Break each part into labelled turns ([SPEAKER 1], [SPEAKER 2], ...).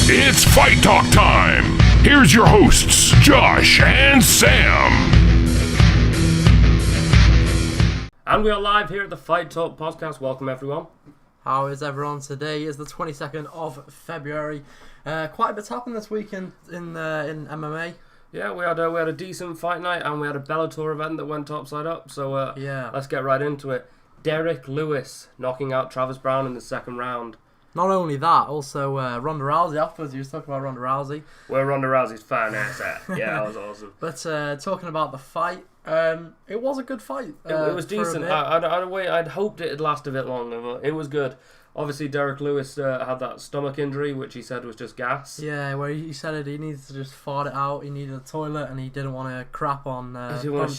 [SPEAKER 1] It's Fight Talk time. Here's your hosts, Josh and Sam.
[SPEAKER 2] And we are live here at the Fight Talk podcast. Welcome, everyone.
[SPEAKER 3] How is everyone? Today is the 22nd of February. Quite a bit happened this weekend in MMA.
[SPEAKER 2] Yeah, we had a decent fight night, and we had a Bellator event that went topside up. So let's get right into it. Derrick Lewis knocking out Travis Browne in the second round.
[SPEAKER 3] Not only that, also Ronda Rousey afterwards. You were talking about Ronda Rousey.
[SPEAKER 2] Where Ronda Rousey's fan ass at. Yeah, that was awesome.
[SPEAKER 3] But talking about the fight, it was a good fight.
[SPEAKER 2] It was decent. I'd hoped it had lasted a bit longer, but it was good. Obviously, Derrick Lewis had that stomach injury, which he said was just gas.
[SPEAKER 3] Yeah, where he said he needed to just fart it out. He needed a toilet, and he didn't want to crap on.
[SPEAKER 2] He didn't want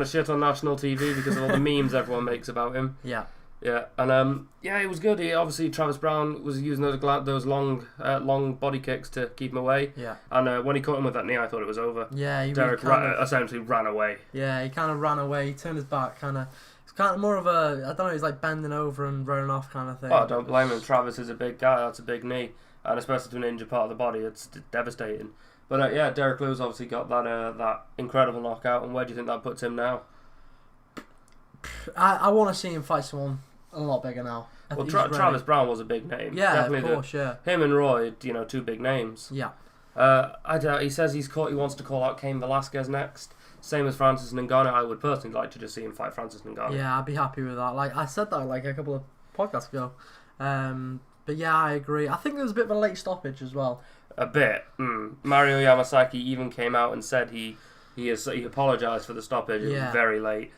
[SPEAKER 2] to shit on national TV because of all the memes everyone makes about him.
[SPEAKER 3] Yeah.
[SPEAKER 2] Yeah, and it was good. Obviously, Travis Browne was using those long body kicks to keep him away.
[SPEAKER 3] Yeah.
[SPEAKER 2] And when he caught him with that knee, I thought it was over.
[SPEAKER 3] Yeah,
[SPEAKER 2] Derrick essentially ran away.
[SPEAKER 3] Yeah, he kind of ran away. He turned his back, It's kind of more of a, I don't know, he's like bending over and running off kind of thing.
[SPEAKER 2] Oh, don't blame him. Travis is a big guy. That's a big knee, and especially to an injured part of the body, it's devastating. But Derrick Lewis obviously got that incredible knockout. And where do you think that puts him now?
[SPEAKER 3] I want to see him fight someone a lot bigger now.
[SPEAKER 2] Well, Travis Browne was a big name.
[SPEAKER 3] Yeah,
[SPEAKER 2] definitely
[SPEAKER 3] of course, yeah.
[SPEAKER 2] Him and Roy, two big names.
[SPEAKER 3] Yeah.
[SPEAKER 2] He says he wants to call out Cain Velasquez next. Same as Francis Ngannou. I would personally like to just see him fight Francis Ngannou.
[SPEAKER 3] Yeah, I'd be happy with that. Like I said that like a couple of podcasts ago. But yeah, I agree. I think there was a bit of a late stoppage as well.
[SPEAKER 2] A bit. Mario Yamasaki even came out and said he apologised for the stoppage. It was very late.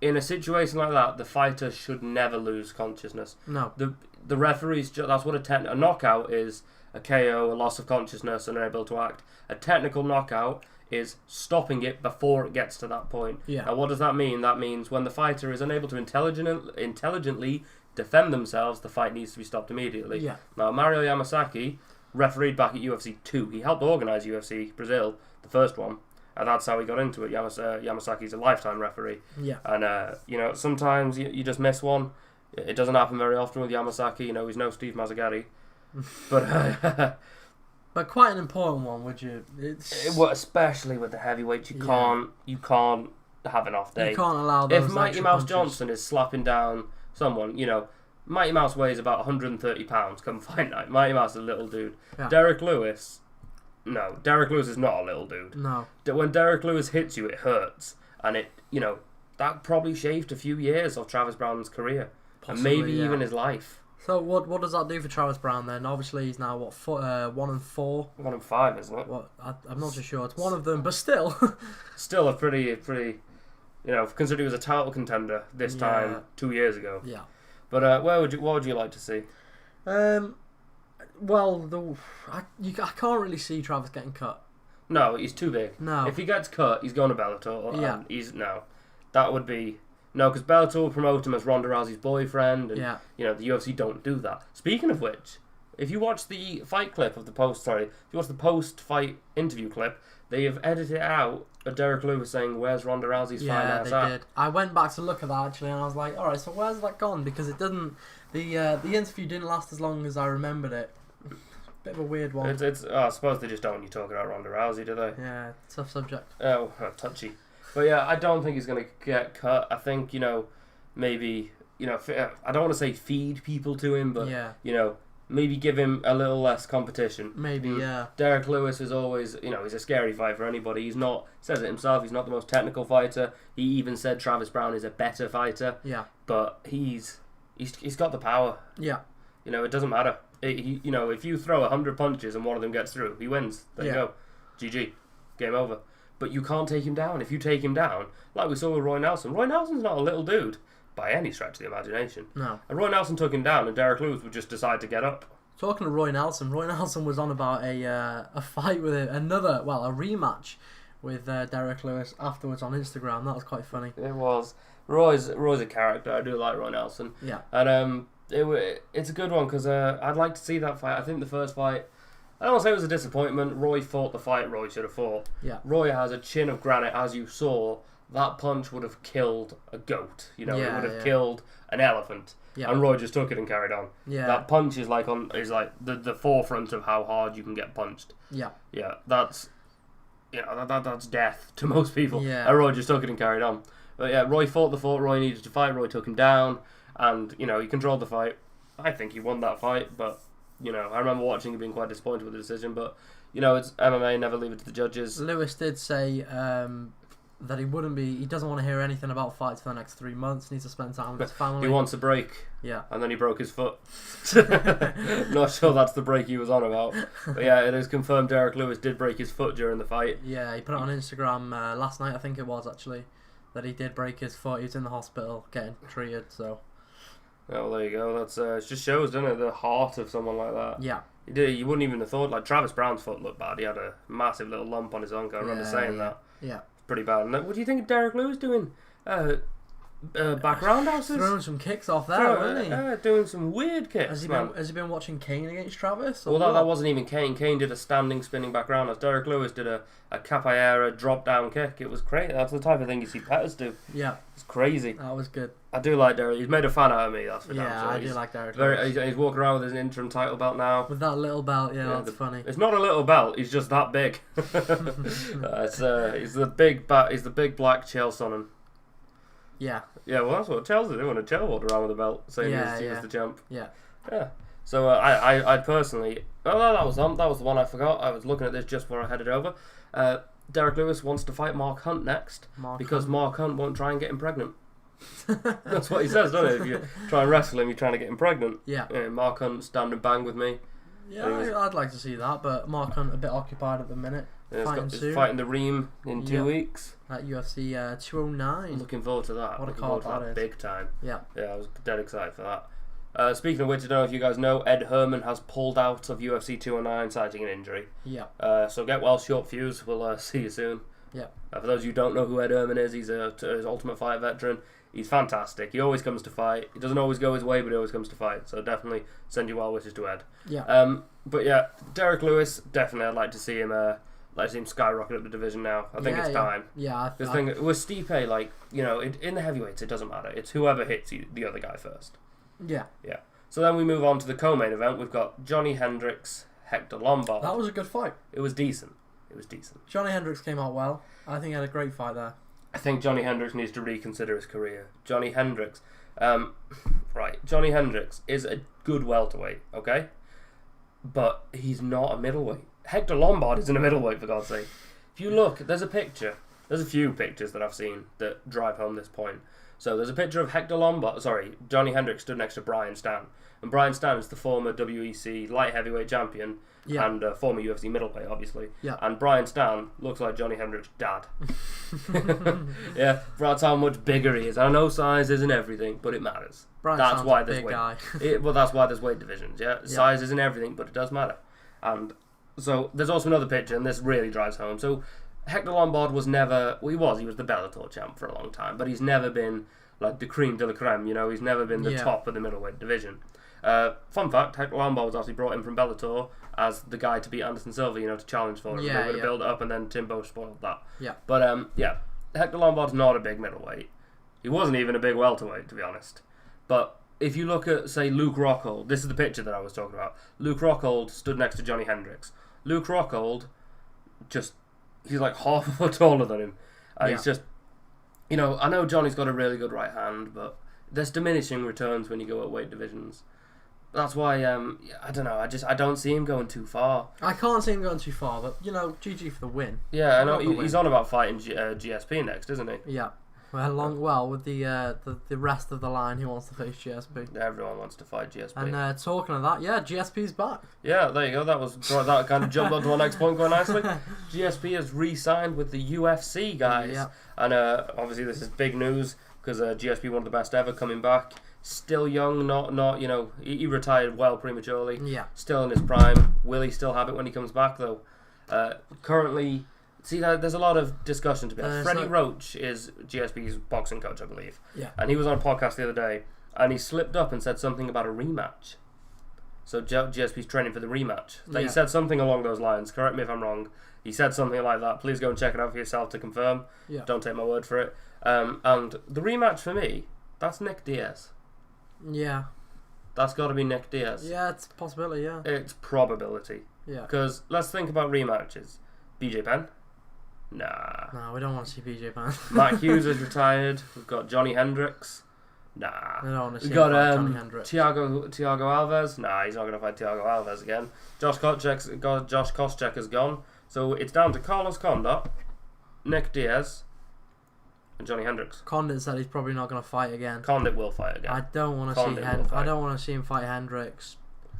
[SPEAKER 2] In a situation like that, the fighter should never lose consciousness.
[SPEAKER 3] No.
[SPEAKER 2] The referees, that's what a knockout is. A KO, a loss of consciousness, and unable to act. A technical knockout is stopping it before it gets to that point.
[SPEAKER 3] Yeah.
[SPEAKER 2] Now, what does that mean? That means when the fighter is unable to intelligently defend themselves, the fight needs to be stopped immediately.
[SPEAKER 3] Yeah.
[SPEAKER 2] Now, Mario Yamasaki refereed back at UFC 2. He helped organise UFC Brazil, the first one. And that's how he got into it. Yamasaki's a lifetime referee.
[SPEAKER 3] Yeah.
[SPEAKER 2] And, sometimes you just miss one. It doesn't happen very often with Yamasaki. He's no Steve Mazzagatti. But
[SPEAKER 3] but quite an important one, would you?
[SPEAKER 2] Especially with the heavyweights, you can't have an off day.
[SPEAKER 3] You can't allow those.
[SPEAKER 2] If Mighty Mouse Johnson is slapping down someone, Mighty Mouse weighs about 130 pounds come fight night. Mighty Mouse is a little dude.
[SPEAKER 3] Yeah.
[SPEAKER 2] Derrick Lewis is not a little dude.
[SPEAKER 3] No.
[SPEAKER 2] When Derrick Lewis hits you, it hurts, and that probably shaved a few years of Travis Browne's career,
[SPEAKER 3] Possibly,
[SPEAKER 2] and maybe even his life.
[SPEAKER 3] So what does that do for Travis Browne then? Obviously he's now 1-4.
[SPEAKER 2] 1-5, isn't it?
[SPEAKER 3] I'm not too sure. It's one of them, but still.
[SPEAKER 2] Still a pretty. Considering he was a title contender this time 2 years ago.
[SPEAKER 3] Yeah.
[SPEAKER 2] But what would you like to see?
[SPEAKER 3] Well, I can't really see Travis getting cut.
[SPEAKER 2] No, he's too big.
[SPEAKER 3] No.
[SPEAKER 2] If he gets cut, he's going to Bellator.
[SPEAKER 3] Yeah.
[SPEAKER 2] And that would be. No, because Bellator will promote him as Ronda Rousey's boyfriend, and the UFC don't do that. Speaking of which, if you watch the fight clip of the post-fight interview clip, they have edited out of Derrick Lewis saying, "Where's Ronda Rousey's fine ass at?"
[SPEAKER 3] Yeah, they did. I went back to look at that actually, and I was like, all right, so where's that gone? Because it didn't. The interview didn't last as long as I remembered it. Bit of a weird one.
[SPEAKER 2] I suppose they just don't want you talking about Ronda Rousey, do they?
[SPEAKER 3] Yeah, tough subject.
[SPEAKER 2] Oh, touchy. But yeah, I don't think he's going to get cut. I think, maybe, I don't want to say feed people to him, but, maybe give him a little less competition.
[SPEAKER 3] Maybe, yeah.
[SPEAKER 2] Derrick Lewis is always, he's a scary fight for anybody. He's not, says it himself, he's not the most technical fighter. He even said Travis Browne is a better fighter.
[SPEAKER 3] Yeah.
[SPEAKER 2] But he's got the power.
[SPEAKER 3] Yeah.
[SPEAKER 2] It doesn't matter. If you throw 100 punches and one of them gets through, he wins. There you go. GG. Game over. But you can't take him down. If you take him down, like we saw with Roy Nelson, Roy Nelson's not a little dude by any stretch of the imagination.
[SPEAKER 3] No.
[SPEAKER 2] And Roy Nelson took him down, and Derrick Lewis would just decide to get up.
[SPEAKER 3] Talking to Roy Nelson was on about a fight with a rematch with Derrick Lewis afterwards on Instagram. That was quite funny.
[SPEAKER 2] It was. Roy's a character. I do like Roy Nelson.
[SPEAKER 3] Yeah.
[SPEAKER 2] And it's a good one because I'd like to see that fight. I think the first fight, I don't want to say it was a disappointment. Roy fought the fight Roy should have fought.
[SPEAKER 3] Yeah.
[SPEAKER 2] Roy has a chin of granite, as you saw. That punch would have killed a goat. It would have killed an elephant.
[SPEAKER 3] Yeah.
[SPEAKER 2] And Roy just took it and carried on.
[SPEAKER 3] Yeah.
[SPEAKER 2] That punch is like the forefront of how hard you can get punched.
[SPEAKER 3] Yeah.
[SPEAKER 2] Yeah, that's that's death to most people.
[SPEAKER 3] Yeah.
[SPEAKER 2] And Roy just took it and carried on. But yeah, Roy fought the fight Roy needed to fight. Roy took him down, and he controlled the fight. I think he won that fight, but I remember watching and being quite disappointed with the decision. But it's MMA, never leave it to the judges.
[SPEAKER 3] Lewis did say that he doesn't want to hear anything about fights for the next 3 months. Needs to spend time with his family.
[SPEAKER 2] He wants a break.
[SPEAKER 3] Yeah.
[SPEAKER 2] And then he broke his foot. Not sure that's the break he was on about. But yeah, it is confirmed Derrick Lewis did break his foot during the fight.
[SPEAKER 3] Yeah, he put it on Instagram last night, I think it was actually, that he did break his foot. He was in the hospital getting treated, so...
[SPEAKER 2] Oh, well, there you go. That's it just shows, doesn't it, the heart of someone like that.
[SPEAKER 3] Yeah.
[SPEAKER 2] You wouldn't even have thought, like, Travis Browne's foot looked bad. He had a massive little lump on his ankle. I remember saying that.
[SPEAKER 3] Yeah.
[SPEAKER 2] Pretty bad. And what do you think of Derrick Lewis doing? Back roundhouses?
[SPEAKER 3] Throwing some kicks off there, wasn't he?
[SPEAKER 2] Doing some weird kicks,
[SPEAKER 3] Has he been watching Kane against Travis?
[SPEAKER 2] Well, that wasn't even Kane. Kane did a standing, spinning back roundhouse. Derrick Lewis did a capoeira drop-down kick. It was crazy. That's the type of thing you see Petters do.
[SPEAKER 3] Yeah.
[SPEAKER 2] It's crazy.
[SPEAKER 3] That was good.
[SPEAKER 2] I do like Derrick. He's made a fan out of me, that's for damn sure.
[SPEAKER 3] I do like Derrick Lewis.
[SPEAKER 2] He's walking around with his interim title belt now.
[SPEAKER 3] With that little belt, that's funny.
[SPEAKER 2] It's not a little belt. He's just that big. He's the big black Chael Sonnen.
[SPEAKER 3] Yeah.
[SPEAKER 2] Yeah, well, that's what Chael's doing. Chael walked around with a belt, saying he was the champ.
[SPEAKER 3] Yeah.
[SPEAKER 2] Yeah. So I personally, that was the one I forgot. I was looking at this just before I headed over. Derrick Lewis wants to fight Mark Hunt next because Mark Hunt won't try and get him pregnant. That's what he says, doesn't it? If you try and wrestle him, you're trying to get him pregnant.
[SPEAKER 3] Yeah.
[SPEAKER 2] Mark Hunt stand and bang with me.
[SPEAKER 3] Yeah, I'd like to see that, but Mark Hunt a bit occupied at the minute.
[SPEAKER 2] He's fighting the Ream in 2 weeks.
[SPEAKER 3] At UFC 209.
[SPEAKER 2] Looking forward to that.
[SPEAKER 3] What a card that is.
[SPEAKER 2] Big time.
[SPEAKER 3] Yeah.
[SPEAKER 2] Yeah, I was dead excited for that. Speaking of which, I don't know if you guys know, Ed Herman has pulled out of UFC 209 citing an injury.
[SPEAKER 3] Yeah.
[SPEAKER 2] So get well, short fuse. We'll see you soon.
[SPEAKER 3] Yeah.
[SPEAKER 2] For those of you who don't know who Ed Herman is, he's a Ultimate Fighter veteran. He's fantastic. He always comes to fight. He doesn't always go his way, but he always comes to fight. So definitely send your well wishes to Ed.
[SPEAKER 3] Yeah.
[SPEAKER 2] But yeah, Derrick Lewis, definitely I'd like to see him skyrocket up the division now. I think it's time.
[SPEAKER 3] Yeah.
[SPEAKER 2] The thing with Stipe, like, in the heavyweights, it doesn't matter. It's whoever hits the other guy first.
[SPEAKER 3] Yeah.
[SPEAKER 2] Yeah. So then we move on to the co-main event. We've got Johny Hendricks, Hector Lombard.
[SPEAKER 3] That was a good fight.
[SPEAKER 2] It was decent.
[SPEAKER 3] Johny Hendricks came out well. I think he had a great fight there.
[SPEAKER 2] I think Johny Hendricks needs to reconsider his career. Johny Hendricks, Johny Hendricks is a good welterweight, okay? But he's not a middleweight. Hector Lombard isn't a middleweight, for God's sake. If you look, there's a few pictures that I've seen that drive home this point. So there's a picture of Johny Hendricks stood next to Brian Stann. And Brian Stann is the former WEC light heavyweight champion and former UFC middleweight, obviously.
[SPEAKER 3] Yeah.
[SPEAKER 2] And Brian Stann looks like Johny Hendricks' dad. Yeah, that's how much bigger he is. I know size isn't everything, but it matters.
[SPEAKER 3] That's why there's weight. Guy.
[SPEAKER 2] That's why there's weight divisions. Yeah, size isn't everything, but it does matter. And so there's also another picture, and this really drives home. So Hector Lombard was never... Well, he was the Bellator champ for a long time, but he's never been like the cream de la creme, He's never been the top of the middleweight division. Fun fact, Hector Lombard was actually brought in from Bellator as the guy to beat Anderson Silva, to challenge for him. They were to build it up, and then Timbo spoiled that.
[SPEAKER 3] Yeah.
[SPEAKER 2] But, Hector Lombard's not a big middleweight. He wasn't even a big welterweight, to be honest. But if you look at, say, Luke Rockhold, this is the picture that I was talking about. Luke Rockhold stood next to Johny Hendricks. Luke Rockhold, he's like half a foot taller than him. He's just, I know Johnny's got a really good right hand, but there's diminishing returns when you go at weight divisions. That's why, I don't know, I don't see him going too far.
[SPEAKER 3] I can't see him going too far, but, GG for the win.
[SPEAKER 2] Yeah, I know, he's on about fighting GSP next, isn't he?
[SPEAKER 3] Yeah. Well, with the rest of the line, he wants to face GSP.
[SPEAKER 2] Everyone wants to fight GSP.
[SPEAKER 3] And talking of that, GSP's back.
[SPEAKER 2] Yeah, there you go. That kind of jumped onto our next point quite nicely. GSP has re-signed with the UFC, guys.
[SPEAKER 3] Yeah.
[SPEAKER 2] And obviously this is big news because GSP, one of the best ever, coming back. Still young, not he retired well prematurely.
[SPEAKER 3] Yeah.
[SPEAKER 2] Still in his prime. Will he still have it when he comes back though? Currently, there's a lot of discussion to be had. Freddie Roach is GSP's boxing coach, I believe.
[SPEAKER 3] Yeah.
[SPEAKER 2] And he was on a podcast the other day, and he slipped up and said something about a rematch. So GSP's training for the rematch. He said something along those lines. Correct me if I'm wrong. He said something like that. Please go and check it out for yourself to confirm.
[SPEAKER 3] Yeah.
[SPEAKER 2] Don't take my word for it. And the rematch for me, that's Nick Diaz.
[SPEAKER 3] Yeah.
[SPEAKER 2] That's got to be Nick Diaz.
[SPEAKER 3] Yeah, it's a possibility, yeah.
[SPEAKER 2] It's probability.
[SPEAKER 3] Yeah.
[SPEAKER 2] Because let's think about rematches. BJ Penn? Nah.
[SPEAKER 3] No, we don't want to see BJ Penn.
[SPEAKER 2] Matt Hughes is retired. We've got Johnny Hendricks. Nah.
[SPEAKER 3] We don't want to see
[SPEAKER 2] We've got
[SPEAKER 3] Johnny Hendricks.
[SPEAKER 2] Thiago Alves. Nah, he's not going to fight Thiago Alves again. Josh Koscheck is gone. So it's down to Carlos Condit, Nick Diaz, and Johnny Hendricks.
[SPEAKER 3] Condit said he's probably not going to fight again.
[SPEAKER 2] Condit will fight again.
[SPEAKER 3] I don't want to see him fight Hendricks.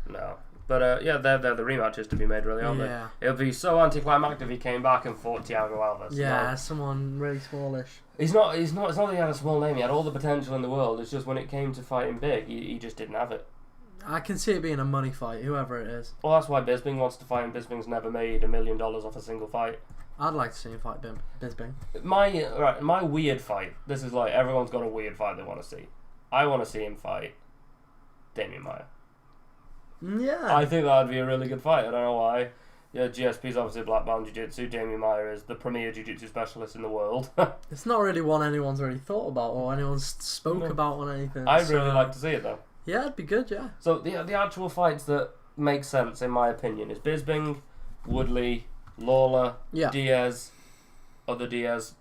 [SPEAKER 2] No. But they're the rematches to be made, really, aren't they? It would be so anticlimactic if he came back and fought Thiago Alves.
[SPEAKER 3] Yeah, someone really smallish.
[SPEAKER 2] It's not that he had a small name. He had all the potential in the world. It's just when it came to fighting big, he just didn't have it.
[SPEAKER 3] I can see it being a money fight, whoever it is.
[SPEAKER 2] Well, that's why Bisping wants to fight, and Bisping's never made $1 million off a single fight.
[SPEAKER 3] I'd like to see him fight Bisping.
[SPEAKER 2] My weird fight. This is like everyone's got a weird fight they want to see. I want to see him fight Damian Maia.
[SPEAKER 3] Yeah.
[SPEAKER 2] I think that would be a really good fight. I don't know why. Yeah, GSP's obviously black belt jiu-jitsu. Damian Maia is the premier jiu-jitsu specialist in the world.
[SPEAKER 3] It's not really one anyone's really thought about or anyone's spoke about on anything.
[SPEAKER 2] I'd really like to see it though.
[SPEAKER 3] Yeah, it'd be good, yeah.
[SPEAKER 2] So the actual fights that make sense, in my opinion, is Bisping, Woodley, Lawler, Diaz, other Diaz,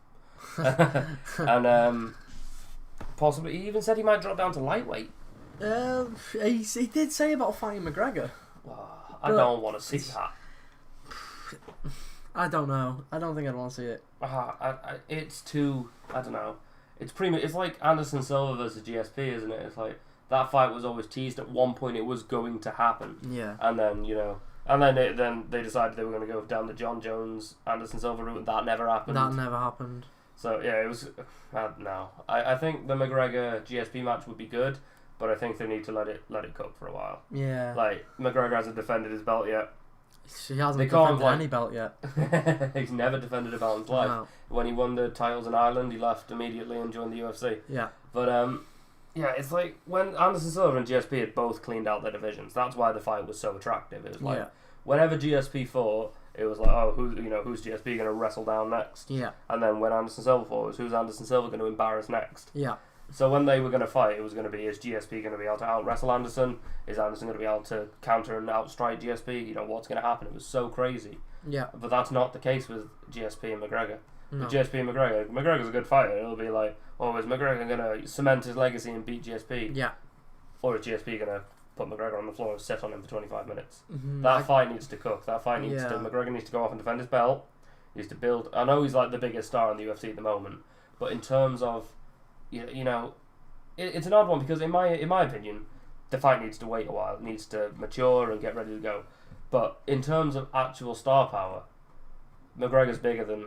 [SPEAKER 2] and possibly he even said he might drop down to lightweight.
[SPEAKER 3] He did say about fighting McGregor.
[SPEAKER 2] I don't want to see that.
[SPEAKER 3] I don't know. I don't think I'd want to see it.
[SPEAKER 2] It's too. I don't know. It's like Anderson Silva versus GSP, isn't it? It's like that fight was always teased. At one point, it was going to happen.
[SPEAKER 3] Yeah.
[SPEAKER 2] And then then they decided they were going to go down the John Jones Anderson Silva route, and that never happened. So yeah, it was. No, I think the McGregor GSP match would be good, but I think they need to let it cook for a while.
[SPEAKER 3] Yeah.
[SPEAKER 2] Like McGregor hasn't defended his belt yet.
[SPEAKER 3] He hasn't defended any belt yet.
[SPEAKER 2] He's never defended a belt in his life. No. When he won the titles in Ireland, he left immediately and joined the UFC.
[SPEAKER 3] Yeah.
[SPEAKER 2] But it's like when Anderson Silva and GSP had both cleaned out their divisions. That's why the fight was so attractive. It was like whenever GSP fought, it was like, oh, who's GSP going to wrestle down next?
[SPEAKER 3] Yeah.
[SPEAKER 2] And then when Anderson Silva fought, it was who's Anderson Silva going to embarrass next?
[SPEAKER 3] Yeah.
[SPEAKER 2] So when they were going to fight, it was going to be, is GSP going to be able to out-wrestle Anderson? Is Anderson going to be able to counter and outstrike GSP? What's going to happen? It was so crazy.
[SPEAKER 3] Yeah.
[SPEAKER 2] But that's not the case with GSP and McGregor.
[SPEAKER 3] No.
[SPEAKER 2] With GSP and McGregor's a good fighter. It'll be like, oh, is McGregor going to cement his legacy and beat GSP?
[SPEAKER 3] Yeah.
[SPEAKER 2] Or is GSP going to put McGregor on the floor and sit on him for 25 minutes?
[SPEAKER 3] Mm-hmm.
[SPEAKER 2] That fight needs to cook. That fight needs to... McGregor needs to go off and defend his belt. He needs to build... I know he's like the biggest star in the UFC at the moment, but in terms of, it's an odd one because in my opinion, the fight needs to wait a while. It needs to mature and get ready to go. But in terms of actual star power, McGregor's bigger than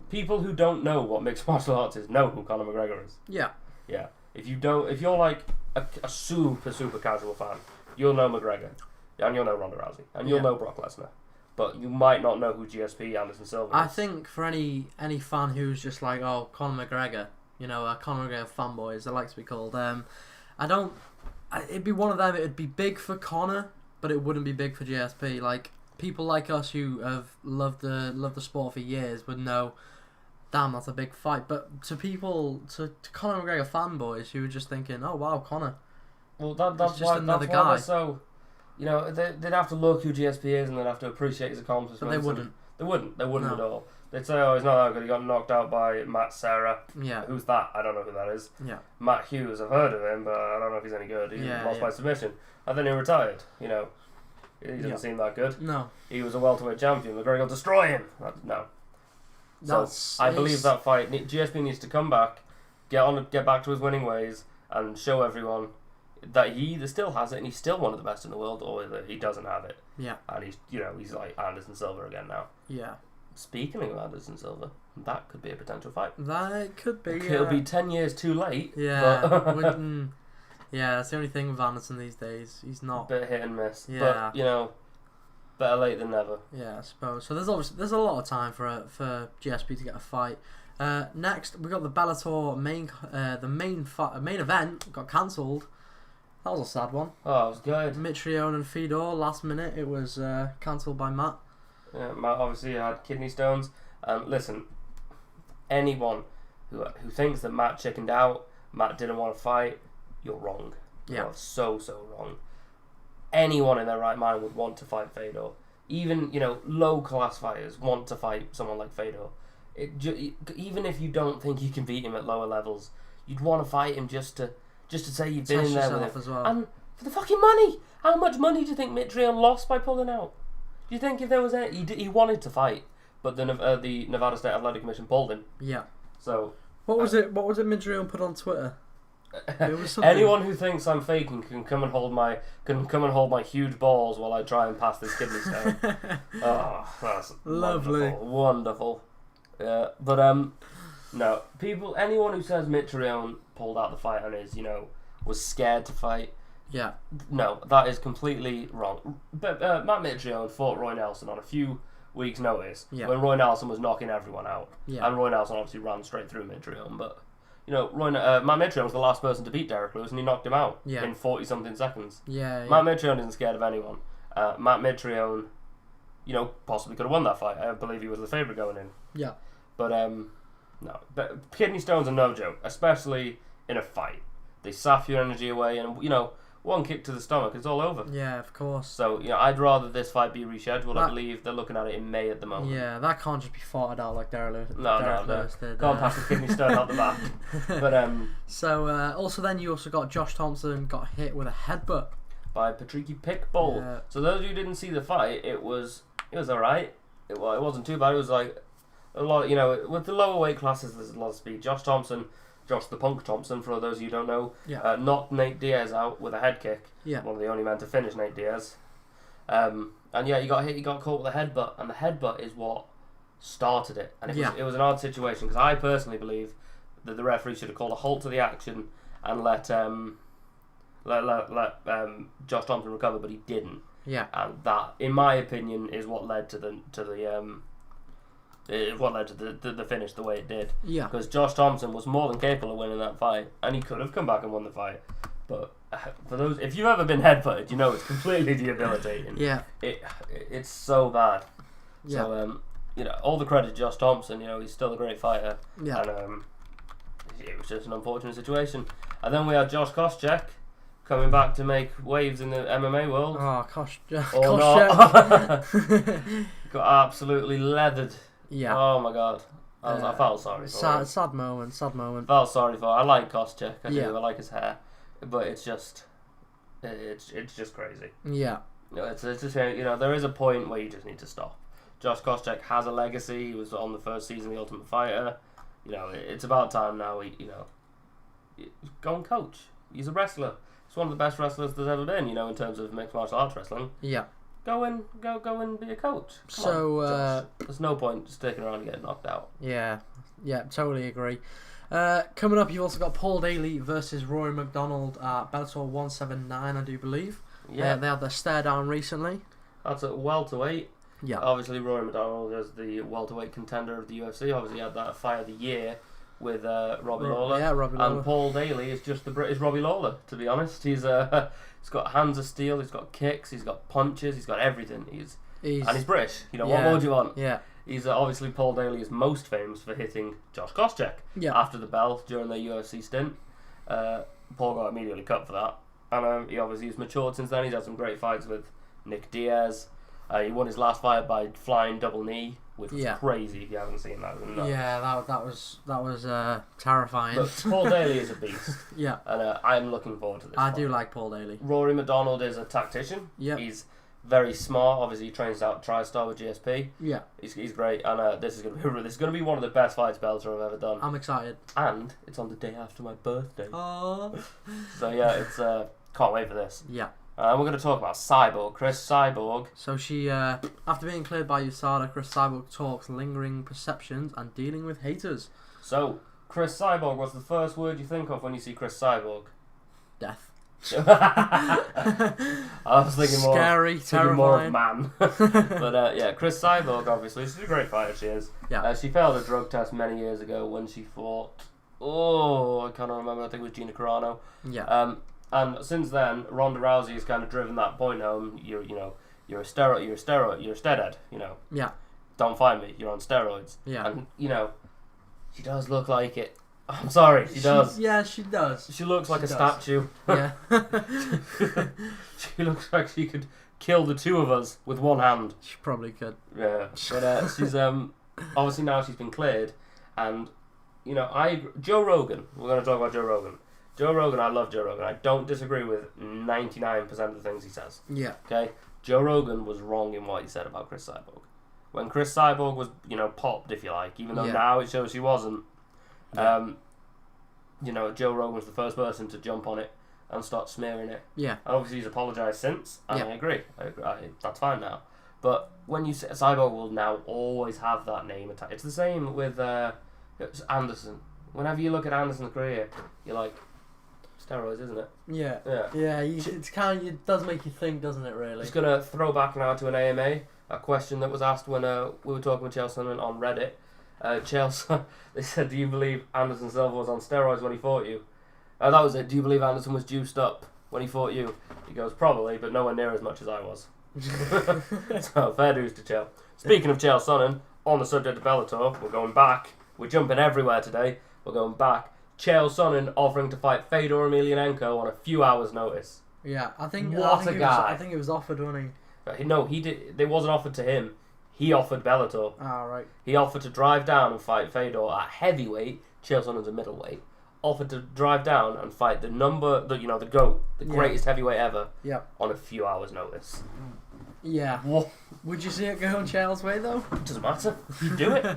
[SPEAKER 2] people who don't know what mixed martial arts is know who Conor McGregor is.
[SPEAKER 3] Yeah.
[SPEAKER 2] Yeah. If you're like a super casual fan, you'll know McGregor, and you'll know Ronda Rousey, and you'll know Brock Lesnar. But you might not know who GSP Anderson Silva is.
[SPEAKER 3] I think for any fan who's just like, oh, Conor McGregor, Conor McGregor fanboy, as they like to be called. It'd be one of them. It'd be big for Conor, but it wouldn't be big for GSP. Like people like us who have loved the sport for years would know, damn, that's a big fight. But to Conor McGregor fanboys who are just thinking, oh wow, Conor.
[SPEAKER 2] Well, that's just another guy. So, they'd have to look who GSP is and they'd have to appreciate his accomplishments.
[SPEAKER 3] But they wouldn't.
[SPEAKER 2] They wouldn't at all. They'd say, oh, he's not that good. He got knocked out by Matt Serra.
[SPEAKER 3] Yeah.
[SPEAKER 2] Who's that? I don't know who that is.
[SPEAKER 3] Yeah.
[SPEAKER 2] Matt Hughes, I've heard of him, but I don't know if he's any good. He lost by submission. And then he retired. He doesn't seem that good.
[SPEAKER 3] No.
[SPEAKER 2] He was a welterweight champion. McGregor will destroy him. No. I believe that fight, GSP needs to come back, get back to his winning ways, and show everyone that he either still has it and he's still one of the best in the world, or that he doesn't have it.
[SPEAKER 3] Yeah.
[SPEAKER 2] And he's like Anderson Silva again now.
[SPEAKER 3] Yeah.
[SPEAKER 2] Speaking of Anderson Silva, that could be a potential fight.
[SPEAKER 3] That could be.
[SPEAKER 2] It'll be 10 years too late.
[SPEAKER 3] Yeah. Yeah, that's the only thing with Anderson these days. He's not.
[SPEAKER 2] A bit hit and miss.
[SPEAKER 3] Yeah.
[SPEAKER 2] But, better late than never.
[SPEAKER 3] Yeah, I suppose. So there's a lot of time for GSP to get a fight. Next, we got the Bellator main event got cancelled. That was a sad one.
[SPEAKER 2] Oh, it was good.
[SPEAKER 3] Mitrione and Fedor, last minute, it was cancelled by Matt.
[SPEAKER 2] Yeah, Matt obviously had kidney stones. Listen, anyone who thinks that Matt chickened out, Matt didn't want to fight, you're wrong.
[SPEAKER 3] Yeah.
[SPEAKER 2] You're so wrong. Anyone in their right mind would want to fight Fedor. Even, low class fighters want to fight someone like Fedor. Even if you don't think you can beat him at lower levels, you'd want to fight him just to say you've been in there with him.
[SPEAKER 3] As well.
[SPEAKER 2] And for the fucking money! How much money do you think Mitrione lost by pulling out? Do you think if there was he wanted to fight, but the Nevada State Athletic Commission pulled him.
[SPEAKER 3] Yeah.
[SPEAKER 2] So
[SPEAKER 3] what was it Mitrione put on Twitter? It was something.
[SPEAKER 2] Anyone who thinks I'm faking can come and hold my huge balls while I try and pass this kidney stone. Oh, that's
[SPEAKER 3] lovely,
[SPEAKER 2] wonderful. But no, anyone who says Mitrione pulled out the fight and was scared to fight.
[SPEAKER 3] Yeah.
[SPEAKER 2] No, that is completely wrong. But Matt Mitrione fought Roy Nelson on a few weeks' notice when Roy Nelson was knocking everyone out. Yeah. And Roy Nelson obviously ran straight through Mitrione, but. Matt Mitrione was the last person to beat Derrick Lewis, and he knocked him out in 40-something seconds.
[SPEAKER 3] Yeah.
[SPEAKER 2] Matt Mitrione isn't scared of anyone. Matt Mitrione, possibly could have won that fight. I believe he was the favourite going in.
[SPEAKER 3] Yeah.
[SPEAKER 2] But, no. But kidney stones are no joke, especially in a fight. They sap your energy away, and, one kick to the stomach, it's all over.
[SPEAKER 3] Yeah, of course.
[SPEAKER 2] So, I'd rather this fight be rescheduled. I believe they're looking at it in May at the moment.
[SPEAKER 3] Yeah, that can't just be farted out like Derrick Lewis.
[SPEAKER 2] No. Can't pass the kidney stone out the back. But,
[SPEAKER 3] So, also then you also got Josh Thompson got hit with a headbutt.
[SPEAKER 2] By Patricky Pitbull.
[SPEAKER 3] Yeah.
[SPEAKER 2] So those of you who didn't see the fight, it was alright. It wasn't too bad. It was like a lot, with the lower weight classes there's a lot of speed. Josh the Punk Thompson, for those of you who don't know, knocked Nate Diaz out with a head kick. Yeah. One of the only men to finish Nate Diaz. And he got hit, he got caught with a headbutt, and the headbutt is what started it. And it was an odd situation, because I personally believe that the referee should have called a halt to the action and let Josh Thompson recover, but he didn't.
[SPEAKER 3] Yeah.
[SPEAKER 2] And that, in my opinion, is what led to the finish the way it did.
[SPEAKER 3] Yeah.
[SPEAKER 2] Because Josh Thompson was more than capable of winning that fight, and he could have come back and won the fight. But for those, if you've ever been headbutted, it's completely debilitating.
[SPEAKER 3] Yeah.
[SPEAKER 2] It's so bad.
[SPEAKER 3] Yeah.
[SPEAKER 2] So all the credit to Josh Thompson. He's still a great fighter.
[SPEAKER 3] Yeah.
[SPEAKER 2] And it was just an unfortunate situation. And then we had Josh Koscheck coming back to make waves in the MMA world.
[SPEAKER 3] Oh, Koscheck.
[SPEAKER 2] Got absolutely leathered.
[SPEAKER 3] Yeah.
[SPEAKER 2] Oh my god. I felt sorry for him.
[SPEAKER 3] Sad moment.
[SPEAKER 2] Felt sorry for him. I like Koscheck. I do. I like his hair. But it's just crazy.
[SPEAKER 3] Yeah.
[SPEAKER 2] It's just there is a point where you just need to stop. Josh Koscheck has a legacy. He was on the first season of The Ultimate Fighter. It's about time now. Go and coach. He's a wrestler. He's one of the best wrestlers there's ever been. In terms of mixed martial arts wrestling.
[SPEAKER 3] Yeah.
[SPEAKER 2] Go and be a coach. Come on, there's no point sticking around and getting knocked out.
[SPEAKER 3] Yeah, totally agree. Coming up, you've also got Paul Daley versus Rory MacDonald at Bellator 179, I do believe. Yeah, they had their stare down recently.
[SPEAKER 2] That's at welterweight.
[SPEAKER 3] Yeah.
[SPEAKER 2] Obviously, Rory MacDonald is the welterweight contender of the UFC. Obviously, he had that fight of the year with Robbie Lawler.
[SPEAKER 3] Yeah, Robbie Lawler.
[SPEAKER 2] And Paul Daley is just the British Robbie Lawler, to be honest. He's got hands of steel, he's got kicks, he's got punches, he's got everything. And he's British. What more do you want?
[SPEAKER 3] Yeah.
[SPEAKER 2] He's obviously, Paul Daley is most famous for hitting Josh Koscheck after the bell during their UFC stint. Paul got immediately cut for that. And he's matured since then. He's had some great fights with Nick Diaz. He won his last fight by flying double knee, which was crazy if you haven't seen that.
[SPEAKER 3] Yeah, that was terrifying.
[SPEAKER 2] But Paul Daley is a beast.
[SPEAKER 3] Yeah.
[SPEAKER 2] And I'm looking forward to this
[SPEAKER 3] I
[SPEAKER 2] fight.
[SPEAKER 3] do like Paul Daley.
[SPEAKER 2] Rory MacDonald is a tactician.
[SPEAKER 3] Yeah.
[SPEAKER 2] He's very smart. Obviously, he trains out TriStar with GSP.
[SPEAKER 3] Yeah.
[SPEAKER 2] He's great. And this is gonna be one of the best fights Bellator have ever done.
[SPEAKER 3] I'm excited.
[SPEAKER 2] And it's on the day after my birthday.
[SPEAKER 3] Oh.
[SPEAKER 2] So yeah, it's can't wait for this.
[SPEAKER 3] Yeah.
[SPEAKER 2] We're going to talk about Cyborg, Chris Cyborg.
[SPEAKER 3] So she, after being cleared by USADA, Chris Cyborg talks lingering perceptions and dealing with haters.
[SPEAKER 2] So, Chris Cyborg, what's the first word you think of when you see Chris Cyborg?
[SPEAKER 3] Death.
[SPEAKER 2] I was thinking more
[SPEAKER 3] scary, terrifying.
[SPEAKER 2] More of man. But Chris Cyborg, obviously, she's a great fighter, she is.
[SPEAKER 3] Yeah.
[SPEAKER 2] She failed a drug test many years ago when she fought, I can't remember, I think it was Gina Carano.
[SPEAKER 3] Yeah.
[SPEAKER 2] And since then, Ronda Rousey has kind of driven that point home. You're a steadhead.
[SPEAKER 3] Yeah.
[SPEAKER 2] Don't find me. You're on steroids.
[SPEAKER 3] Yeah.
[SPEAKER 2] And she does look like it. I'm sorry, she does.
[SPEAKER 3] Yeah, she does.
[SPEAKER 2] She looks like a statue.
[SPEAKER 3] Yeah.
[SPEAKER 2] She looks like she could kill the two of us with one hand.
[SPEAKER 3] She probably could.
[SPEAKER 2] Yeah, but she's obviously now she's been cleared, and you know Joe Rogan. We're going to talk about Joe Rogan. Joe Rogan, I love Joe Rogan. I don't disagree with 99% of the things he says.
[SPEAKER 3] Yeah.
[SPEAKER 2] Okay, Joe Rogan was wrong in what he said about Chris Cyborg. When Chris Cyborg was, popped, if you like, even though now it shows he wasn't. Yeah. Joe Rogan was the first person to jump on it and start smearing it.
[SPEAKER 3] Yeah.
[SPEAKER 2] And obviously he's apologised since, and I agree. That's fine now. But when you say Cyborg will now always have that name attached. It's the same with Anderson. Whenever you look at Anderson's career, you're like, steroids, isn't it?
[SPEAKER 3] Yeah.
[SPEAKER 2] Yeah.
[SPEAKER 3] Yeah. It's kind of, it does make you think, doesn't it? Really.
[SPEAKER 2] Just gonna throw back now to an AMA. A question that was asked when we were talking with Chael Sonnen on Reddit. Chael, they said, "Do you believe Anderson Silva was on steroids when he fought you?" That was it. Do you believe Anderson was juiced up when he fought you? He goes, "Probably, but nowhere near as much as I was." So fair dues to Chael. Speaking of Chael Sonnen, on the subject of Bellator, we're going back. We're jumping everywhere today. We're going back. Chael Sonnen offering to fight Fedor Emelianenko on a few hours' notice.
[SPEAKER 3] Yeah, I think it was offered, wasn't he?
[SPEAKER 2] No, he did. They wasn't offered to him. He offered Bellator.
[SPEAKER 3] Ah, right.
[SPEAKER 2] He offered to drive down and fight Fedor at heavyweight. Chael Sonnen's a middleweight. Offered to drive down and fight the GOAT, the greatest heavyweight ever.
[SPEAKER 3] Yeah.
[SPEAKER 2] On a few hours' notice.
[SPEAKER 3] Yeah.
[SPEAKER 2] What?
[SPEAKER 3] Would you see it going Chael's way though?
[SPEAKER 2] It doesn't matter. You do it.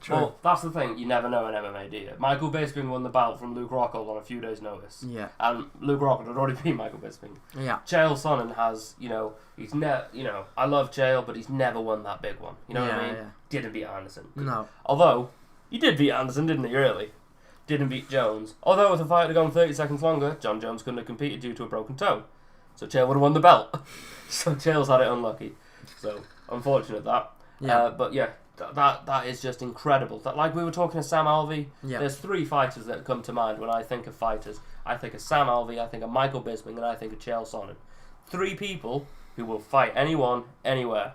[SPEAKER 3] True.
[SPEAKER 2] Well, that's the thing. You never know in MMA, do you? Michael Bisping won the belt from Luke Rockhold on a few days' notice.
[SPEAKER 3] Yeah.
[SPEAKER 2] And Luke Rockhold had already beat Michael Bisping.
[SPEAKER 3] Yeah.
[SPEAKER 2] Chael Sonnen has, he's never, I love Chael, but he's never won that big one. You know what I mean?
[SPEAKER 3] Yeah.
[SPEAKER 2] Didn't beat Anderson.
[SPEAKER 3] No.
[SPEAKER 2] Although, he did beat Anderson, didn't he, really? Didn't beat Jones. Although, if the fight had gone 30 seconds longer, John Jones couldn't have competed due to a broken toe. So Chael would have won the belt. So Chael's had it unlucky. So, unfortunate that.
[SPEAKER 3] Yeah.
[SPEAKER 2] But yeah, that is just incredible. That, like we were talking to Sam Alvey, there's three fighters that come to mind when I think of fighters. I think of Sam Alvey, I think of Michael Bisping, and I think of Chael Sonnen. Three people who will fight anyone, anywhere.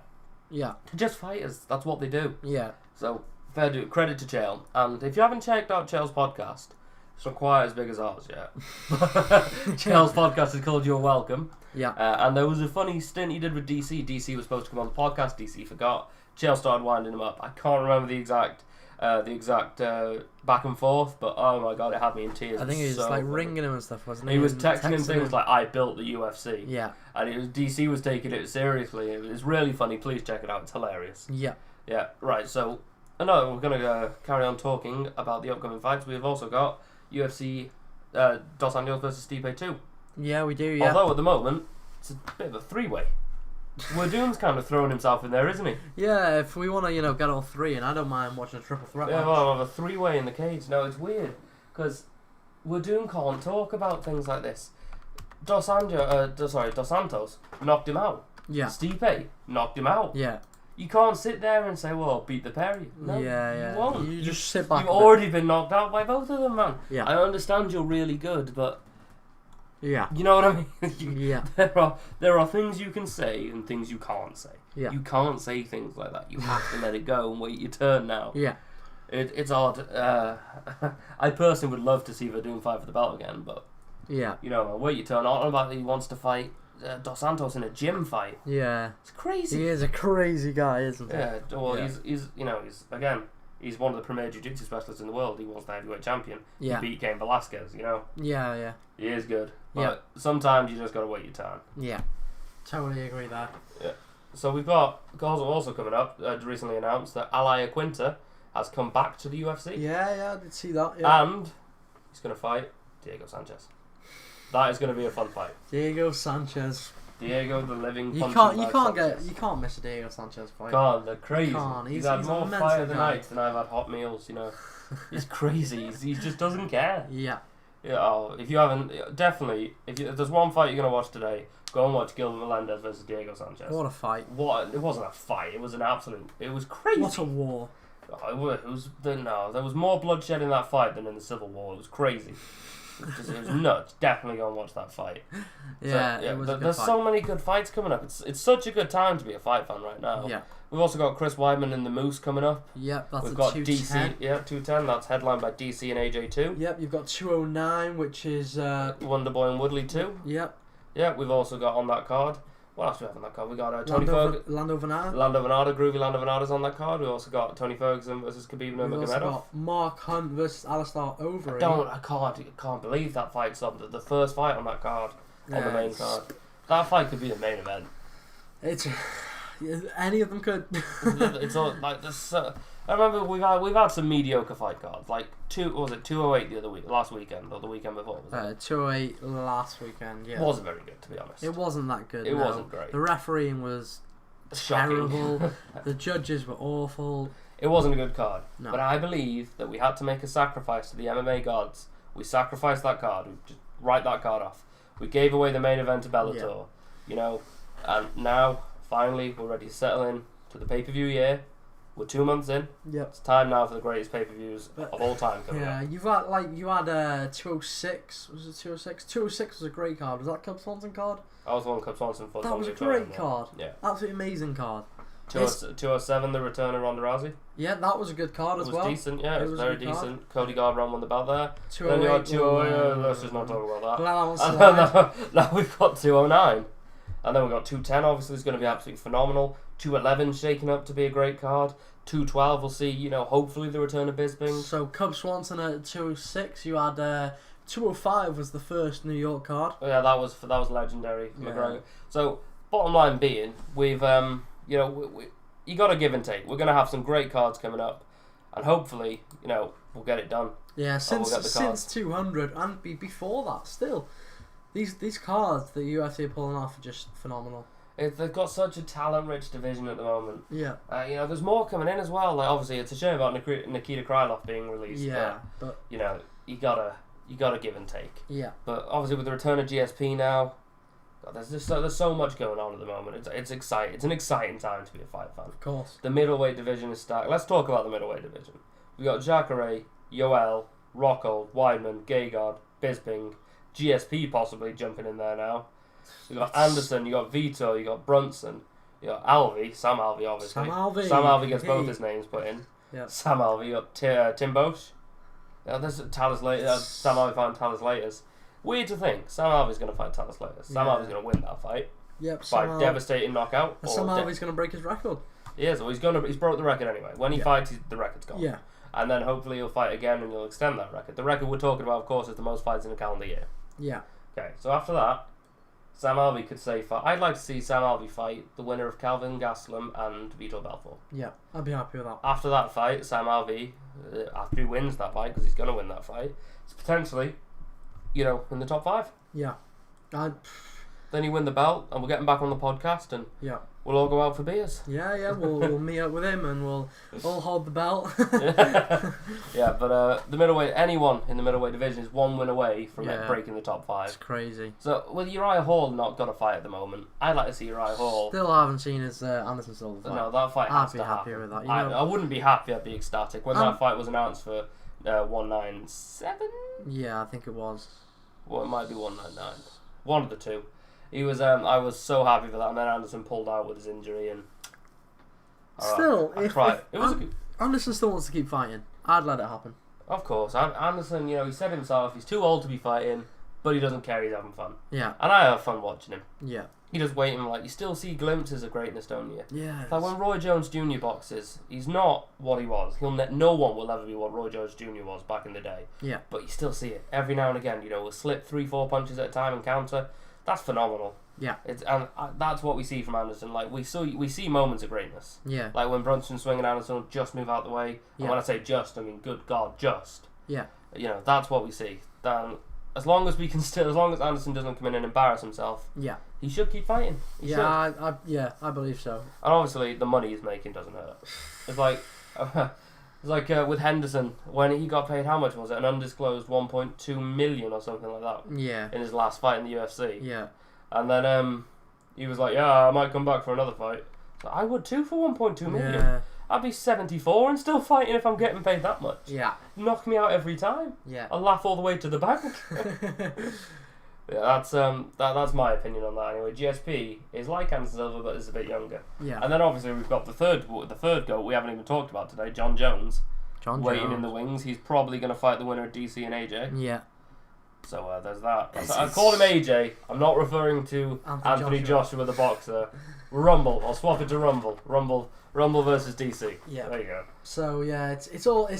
[SPEAKER 3] Yeah.
[SPEAKER 2] Just fighters. That's what they do.
[SPEAKER 3] Yeah.
[SPEAKER 2] So, fair do credit to Chael. And if you haven't checked out Chael's podcast, it's not quite as big as ours yet. Chael's podcast is called You're Welcome.
[SPEAKER 3] Yeah.
[SPEAKER 2] And there was a funny stint he did with DC. DC was supposed to come on the podcast. DC forgot. Chael started winding him up. I can't remember the exact back and forth, but oh my god, it had me in tears.
[SPEAKER 3] I think he was
[SPEAKER 2] so
[SPEAKER 3] like
[SPEAKER 2] funny.
[SPEAKER 3] ringing him and stuff, wasn't he?
[SPEAKER 2] He was texting him things like, "I built the UFC."
[SPEAKER 3] Yeah.
[SPEAKER 2] And DC was taking it seriously. It was really funny. Please check it out. It's hilarious.
[SPEAKER 3] Yeah.
[SPEAKER 2] Yeah. Right. So, no, we're gonna carry on talking about the upcoming fights. We've also got UFC Dos Anjos versus Stipe 2.
[SPEAKER 3] Yeah, we do. Yeah.
[SPEAKER 2] Although at the moment it's a bit of a three-way. Werdum's kind of throwing himself in there, isn't he?
[SPEAKER 3] Yeah, if we want to, get all three, and I don't mind watching a triple threat match.
[SPEAKER 2] Well, have a three-way in the cage. No, it's weird, because Werdum can't talk about things like this. Dos Santos knocked him out.
[SPEAKER 3] Yeah.
[SPEAKER 2] Stipe knocked him out.
[SPEAKER 3] Yeah.
[SPEAKER 2] You can't sit there and say, well, beat the pair of you. No,
[SPEAKER 3] yeah.
[SPEAKER 2] You won't.
[SPEAKER 3] You just sit back.
[SPEAKER 2] You've already been knocked out by both of them, man.
[SPEAKER 3] Yeah.
[SPEAKER 2] I understand you're really good, but...
[SPEAKER 3] Yeah.
[SPEAKER 2] You know what I mean?
[SPEAKER 3] Yeah.
[SPEAKER 2] There are things you can say and things you can't say.
[SPEAKER 3] Yeah.
[SPEAKER 2] You can't say things like that. You have to let it go and wait your turn now.
[SPEAKER 3] Yeah.
[SPEAKER 2] It's odd. I personally would love to see Werdum fight for the belt again, but
[SPEAKER 3] yeah.
[SPEAKER 2] Wait your turn. I don't know about he wants to fight Dos Santos in a gym fight.
[SPEAKER 3] Yeah.
[SPEAKER 2] It's crazy.
[SPEAKER 3] He is a crazy guy, isn't he?
[SPEAKER 2] Yeah. Well, he's one of the premier jiu-jitsu specialists in the world. He was the heavyweight champion.
[SPEAKER 3] Yeah.
[SPEAKER 2] He beat Cain Velasquez.
[SPEAKER 3] Yeah.
[SPEAKER 2] He is good. But sometimes you just got to wait your turn.
[SPEAKER 3] Yeah. Totally agree there.
[SPEAKER 2] Yeah. So we've got also coming up, recently announced that Ally Aquinta has come back to the UFC.
[SPEAKER 3] Yeah, I did see that. Yeah.
[SPEAKER 2] And he's going to fight Diego Sanchez. That is going to be a fun fight.
[SPEAKER 3] Diego Sanchez.
[SPEAKER 2] Diego, the living
[SPEAKER 3] You can't miss a Diego Sanchez fight.
[SPEAKER 2] God, they're crazy.
[SPEAKER 3] He's
[SPEAKER 2] had more fire the
[SPEAKER 3] guy.
[SPEAKER 2] night than I've had hot meals. He's crazy. He just doesn't care.
[SPEAKER 3] Yeah.
[SPEAKER 2] Yeah. If you haven't, definitely, if there's one fight you're going to watch today, go and watch Gilbert Melendez versus Diego Sanchez.
[SPEAKER 3] What a fight!
[SPEAKER 2] It wasn't a fight. It was an absolute. It was crazy.
[SPEAKER 3] What a war!
[SPEAKER 2] There was more bloodshed in that fight than in the Civil War. It was crazy. it was nuts. Definitely go and watch that fight.
[SPEAKER 3] Yeah,
[SPEAKER 2] so, yeah,
[SPEAKER 3] it was a good
[SPEAKER 2] there's
[SPEAKER 3] fight.
[SPEAKER 2] so many good fights coming up. It's such a good time to be a fight fan right now.
[SPEAKER 3] Yeah.
[SPEAKER 2] We've also got Chris Weidman and the Moose coming up.
[SPEAKER 3] Yep, that's
[SPEAKER 2] We've
[SPEAKER 3] a
[SPEAKER 2] got
[SPEAKER 3] 210.
[SPEAKER 2] DC, 210. That's headlined by DC and AJ2.
[SPEAKER 3] Yep, you've got 209, which is
[SPEAKER 2] Wonderboy and Woodley 2.
[SPEAKER 3] Yep.
[SPEAKER 2] Yeah, we've also got on that card. What else do we have on that card? We got Tony Ferguson.
[SPEAKER 3] Lando Venata.
[SPEAKER 2] Groovy Lando Venata's on that card. We also got Tony Ferguson versus Khabib Nurmagomedov.
[SPEAKER 3] We've also got Mark Hunt versus Alistair Overeem.
[SPEAKER 2] I can't believe that fight's on the first fight on that card, on the main card. That fight could be the main event.
[SPEAKER 3] It's any of them could.
[SPEAKER 2] It's all like this. I remember we've had some mediocre fight cards. Like 208 last weekend or the weekend before.
[SPEAKER 3] 208 last weekend. Yeah,
[SPEAKER 2] it wasn't very good, to be honest.
[SPEAKER 3] It wasn't that good.
[SPEAKER 2] It wasn't great.
[SPEAKER 3] The refereeing was
[SPEAKER 2] shocking.
[SPEAKER 3] Terrible. The judges were awful.
[SPEAKER 2] It wasn't a good card.
[SPEAKER 3] No.
[SPEAKER 2] But I believe that we had to make a sacrifice to the MMA gods. We sacrificed that card. We just write that card off. We gave away the main event to Bellator. Yeah. And now finally we're ready to settle in to the pay-per-view year. We're 2 months in.
[SPEAKER 3] Yep.
[SPEAKER 2] It's time now for the greatest pay-per-views of all time coming up.
[SPEAKER 3] Yeah, you had 206. Was it 206? 206 was a great card. Was that Cub Swanson card?
[SPEAKER 2] I was one Cub Swanson for.
[SPEAKER 3] That was a great card.
[SPEAKER 2] Yeah.
[SPEAKER 3] Absolutely amazing card.
[SPEAKER 2] 207, the return of Ronda Rousey.
[SPEAKER 3] Yeah, that was a good card as well.
[SPEAKER 2] It was decent, yeah. It was very decent.
[SPEAKER 3] Card.
[SPEAKER 2] Cody Garbrandt won the belt there.
[SPEAKER 3] 208.
[SPEAKER 2] Then you had 208. Let's just not talk about
[SPEAKER 3] that.
[SPEAKER 2] Now we've got 209. And then we've got 210, obviously, is going to be absolutely phenomenal. 211 shaking up to be a great card. 212, we'll see, hopefully the return of Bisping.
[SPEAKER 3] So, Cub Swanson at 206. You had 205 was the first New York card.
[SPEAKER 2] Oh, yeah, that was legendary.
[SPEAKER 3] Yeah.
[SPEAKER 2] McGregor. So, bottom line being, we've, you got to give and take. We're going to have some great cards coming up. And hopefully, we'll get it done.
[SPEAKER 3] Yeah, since 200 and before that, still. These cards that UFC are pulling off are just phenomenal.
[SPEAKER 2] They've got such a talent-rich division at the moment.
[SPEAKER 3] Yeah.
[SPEAKER 2] There's more coming in as well. Like, obviously, it's a shame about Nikita Krylov being released.
[SPEAKER 3] Yeah, but
[SPEAKER 2] you gotta give and take.
[SPEAKER 3] Yeah.
[SPEAKER 2] But obviously, with the return of GSP now, God, there's so much going on at the moment. It's exciting. It's an exciting time to be a fight fan.
[SPEAKER 3] Of course.
[SPEAKER 2] The middleweight division is stacked. Let's talk about the middleweight division. We got Jacare, Yoel, Rockhold, Weidman, Gegard, Bisping. GSP possibly jumping in there now. You got Anderson, you got Vito, you got Brunson, you got Sam Alvey obviously. Sam Alvey gets both his names put in.
[SPEAKER 3] Yeah.
[SPEAKER 2] Sam Alvey, you got Tim Bosch. There's Talis Laters. Sam Alvey fighting Talis Laters. Weird to think, Sam Alvey's going to fight Talis Laters. Sam Alvey's going to win that fight.
[SPEAKER 3] Yep.
[SPEAKER 2] By devastating knockout.
[SPEAKER 3] Sam Alvey's going to break his record.
[SPEAKER 2] He is. Well, he's broke the record anyway. When he fights, the record's gone.
[SPEAKER 3] Yeah.
[SPEAKER 2] And then hopefully he'll fight again and he'll extend that record. The record we're talking about, of course, is the most fights in a calendar year.
[SPEAKER 3] Yeah.
[SPEAKER 2] Okay, so after that, Sam Alvey could say fight. I'd like to see Sam Alvey fight the winner of Calvin Gastelum and Vitor Belfort.
[SPEAKER 3] Yeah, I'd be happy with that.
[SPEAKER 2] After that fight, Sam Alvey, after he wins that fight, because he's going to win that fight, it's potentially, in the top 5.
[SPEAKER 3] Yeah.
[SPEAKER 2] Then he win the belt, and we'll get him back on the podcast, and we'll all go out for beers.
[SPEAKER 3] Yeah, we'll meet up with him, and we'll all hold the belt.
[SPEAKER 2] Yeah, but the middleweight, anyone in the middleweight division is one win away from breaking the top 5.
[SPEAKER 3] It's crazy.
[SPEAKER 2] So, with Uriah Hall not got a fight at the moment, I'd like to see Uriah Hall.
[SPEAKER 3] Still haven't seen his Anderson Silva fight.
[SPEAKER 2] No, that fight has to happen.
[SPEAKER 3] I'd be happy with that.
[SPEAKER 2] I wouldn't be happy, I'd be ecstatic. When that fight was announced for 197?
[SPEAKER 3] Yeah, I think it was.
[SPEAKER 2] Well, it might be 199. One of the two. He was. I was so happy for that, and then Anderson pulled out with his injury, and
[SPEAKER 3] still,
[SPEAKER 2] I cried. It was
[SPEAKER 3] Anderson still wants to keep fighting. I'd let it happen.
[SPEAKER 2] Of course, Anderson. He said himself he's too old to be fighting, but he doesn't care. He's having fun.
[SPEAKER 3] Yeah.
[SPEAKER 2] And I have fun watching him.
[SPEAKER 3] Yeah.
[SPEAKER 2] He just waiting. Like, you still see glimpses of greatness, don't you?
[SPEAKER 3] Yeah.
[SPEAKER 2] Like when Roy Jones Jr. boxes, he's not what he was. No one will ever be what Roy Jones Jr. was back in the day.
[SPEAKER 3] Yeah.
[SPEAKER 2] But you still see it every now and again. We'll slip 3-4 punches at a time and counter. That's phenomenal.
[SPEAKER 3] Yeah.
[SPEAKER 2] That's what we see from Anderson. Like we see moments of greatness.
[SPEAKER 3] Yeah.
[SPEAKER 2] Like when Brunson's swinging, Anderson will just move out the way.
[SPEAKER 3] Yeah.
[SPEAKER 2] And when I say just, I mean good God, just.
[SPEAKER 3] Yeah.
[SPEAKER 2] That's what we see. Then as long as Anderson doesn't come in and embarrass himself.
[SPEAKER 3] Yeah.
[SPEAKER 2] He should keep fighting. He should.
[SPEAKER 3] I believe so.
[SPEAKER 2] And obviously the money he's making doesn't hurt. It's like with Henderson when he got paid. How much was it? An undisclosed 1.2 million or something like that.
[SPEAKER 3] Yeah.
[SPEAKER 2] In his last fight in the UFC.
[SPEAKER 3] Yeah.
[SPEAKER 2] And then he was like, "Yeah, I might come back for another fight." So I would too for 1.2 million.
[SPEAKER 3] Yeah.
[SPEAKER 2] I'd be 74 and still fighting if I'm getting paid that much.
[SPEAKER 3] Yeah.
[SPEAKER 2] Knock me out every time.
[SPEAKER 3] Yeah.
[SPEAKER 2] I'll laugh all the way to the bank. Yeah, that's my opinion on that anyway. GSP is like Anderson Silva, but is a bit younger.
[SPEAKER 3] Yeah.
[SPEAKER 2] And then obviously we've got the third goat we haven't even talked about today, John Jones. Waiting in the wings. He's probably going to fight the winner of DC and AJ.
[SPEAKER 3] Yeah.
[SPEAKER 2] So there's that. I call him AJ. I'm not referring to Anthony Joshua, the boxer. Rumble. I'll swap it to Rumble. Rumble versus DC.
[SPEAKER 3] Yeah.
[SPEAKER 2] There you go.
[SPEAKER 3] So yeah, it's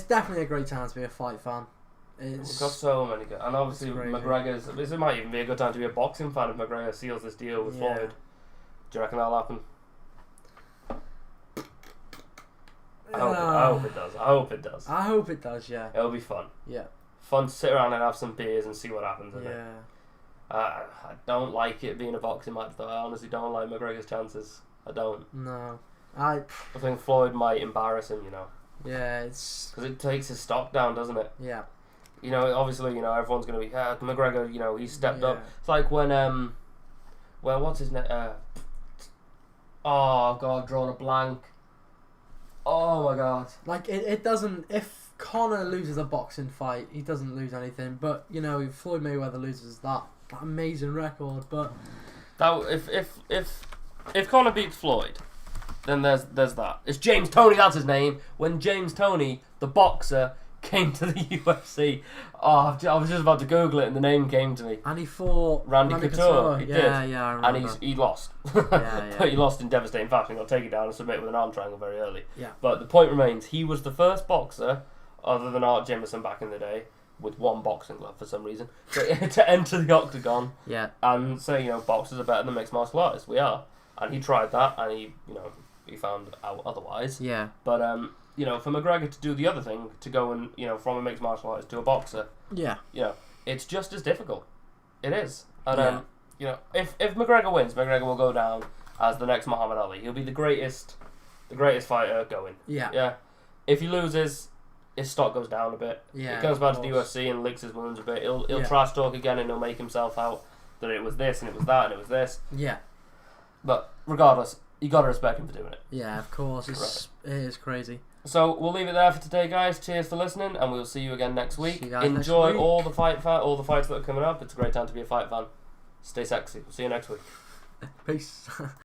[SPEAKER 3] definitely a great time to be a fight fan.
[SPEAKER 2] We've got so many good, and obviously McGregor's. It might even be a good time to be a boxing fan if McGregor seals this deal with Floyd. Do you reckon that'll happen? I hope it does.
[SPEAKER 3] I hope it does. Yeah.
[SPEAKER 2] It'll be fun.
[SPEAKER 3] Yeah.
[SPEAKER 2] Fun to sit around and have some beers and see what happens. I don't like it being a boxing match though. I honestly don't like McGregor's chances. I don't.
[SPEAKER 3] No.
[SPEAKER 2] I think Floyd might embarrass him.
[SPEAKER 3] Yeah, it's
[SPEAKER 2] because it takes his stock down, doesn't it?
[SPEAKER 3] Yeah.
[SPEAKER 2] Obviously, everyone's going to be McGregor. He stepped up. It's like when what's his name? Oh God, I've drawn a blank. Oh my God!
[SPEAKER 3] Like it doesn't. If Conor loses a boxing fight, he doesn't lose anything. But if Floyd Mayweather loses that amazing record, but
[SPEAKER 2] that if Conor beats Floyd, then there's that. It's James Toney. That's his name. When James Toney, the boxer, came to the UFC. Oh, I was just about to Google it and the name came to me.
[SPEAKER 3] And he fought
[SPEAKER 2] Randy Couture. He did.
[SPEAKER 3] Yeah, I remember.
[SPEAKER 2] And he lost.
[SPEAKER 3] Yeah.
[SPEAKER 2] But he lost in devastating fashion. Got taken down and submitted with an arm triangle very early.
[SPEAKER 3] Yeah.
[SPEAKER 2] But the point remains, he was the first boxer, other than Art Jimmerson back in the day, with one boxing glove for some reason, to enter the octagon.
[SPEAKER 3] Yeah.
[SPEAKER 2] And say, boxers are better than mixed martial artists. We are. And he tried that, and he found out otherwise.
[SPEAKER 3] Yeah.
[SPEAKER 2] But for McGregor to do the other thing, to go and from a mixed martial artist to a boxer, it's just as difficult. It is. And if McGregor wins, McGregor will go down as the next Muhammad Ali. He'll be the greatest fighter going.
[SPEAKER 3] Yeah.
[SPEAKER 2] Yeah. If he loses, his stock goes down a bit.
[SPEAKER 3] Yeah.
[SPEAKER 2] He comes back to the UFC and licks his wounds a bit. He'll trash talk again and he'll make himself out that it was this and it was that and it was this.
[SPEAKER 3] Yeah.
[SPEAKER 2] But regardless, you gotta respect him for doing it.
[SPEAKER 3] Yeah, of course. It is crazy.
[SPEAKER 2] So we'll leave it there for today, guys. Cheers for listening, and we'll see you again next week. Enjoy
[SPEAKER 3] next week.
[SPEAKER 2] all the fights that are coming up. It's a great time to be a fight fan. Stay sexy. We'll see you next week.
[SPEAKER 3] Peace.